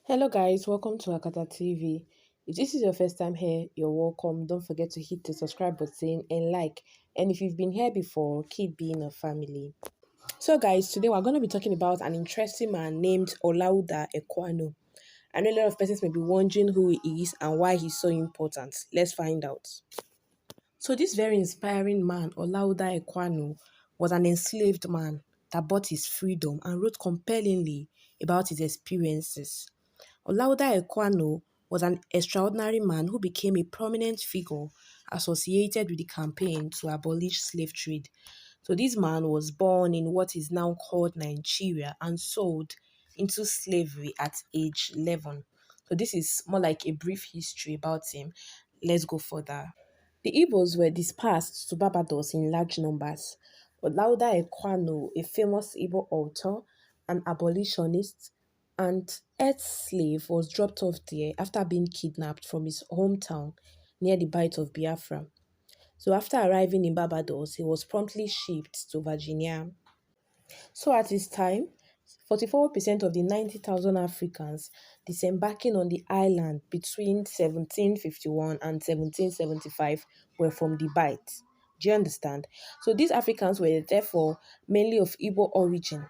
Hello guys, welcome to Akata TV. If this is your first time here, you're welcome. Don't forget to hit the subscribe button and like. And if you've been here before, keep being a family. So guys, today we're going to be talking about an interesting man named Olaudah Equiano. I know a lot of persons may be wondering who he is and why he's so important. Let's find out. So this very inspiring man, Olaudah Equiano, was an enslaved man that bought his freedom and wrote compellingly about his experiences. Olaudah Equiano was an extraordinary man who became a prominent figure associated with the campaign to abolish slave trade. So this man was born in what is now called Nigeria and sold into slavery at age 11. So this is more like a brief history about him. Let's go further. The Igbos were dispersed to Barbados in large numbers. Olaudah Equiano, a famous Igbo author, an abolitionist, and ex-slave, was dropped off there after being kidnapped from his hometown near the Bight of Biafra. So after arriving in Barbados, he was promptly shipped to Virginia. So at this time, 44% of the 90,000 Africans disembarking on the island between 1751 and 1775 were from the Bight. Do you understand? So these Africans were therefore mainly of Igbo origin.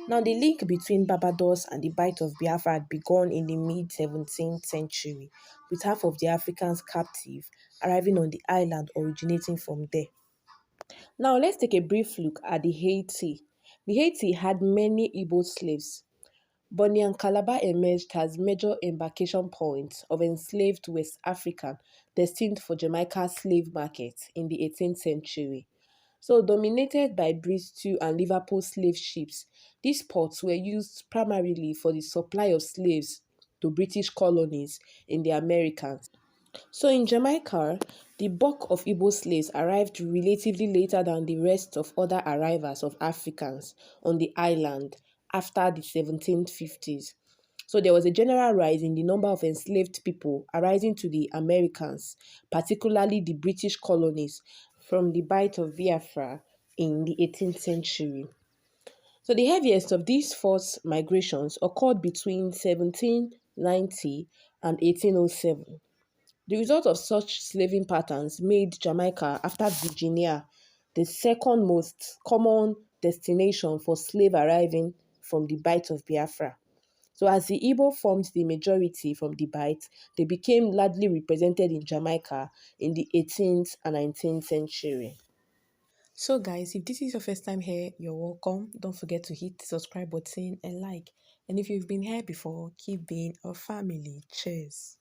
Now, the link between Barbados and the Bight of Biafra had begun in the mid 17th century, with half of the Africans captive arriving on the island originating from there. Now, let's take a brief look at the Haiti. The Haiti had many Igbo slaves. Bonny and Calabar emerged as major embarkation points of enslaved West African destined for Jamaica's slave market in the 18th century. So, dominated by Bristol and Liverpool slave ships, these ports were used primarily for the supply of slaves to British colonies in the Americas. So in Jamaica, the bulk of Igbo slaves arrived relatively later than the rest of other arrivals of Africans on the island after the 1750s. So there was a general rise in the number of enslaved people arising to the Americans, particularly the British colonies, from the Bight of Biafra in the 18th century. So the heaviest of these forced migrations occurred between 1790 and 1807. The result of such slaving patterns made Jamaica, after Virginia, the second most common destination for slave arriving from the Bight of Biafra. So as the Igbo formed the majority from the Bight, they became largely represented in Jamaica in the 18th and 19th century. So guys, if this is your first time here, you're welcome. Don't forget to hit the subscribe button and like. And if you've been here before, keep being a family. Cheers.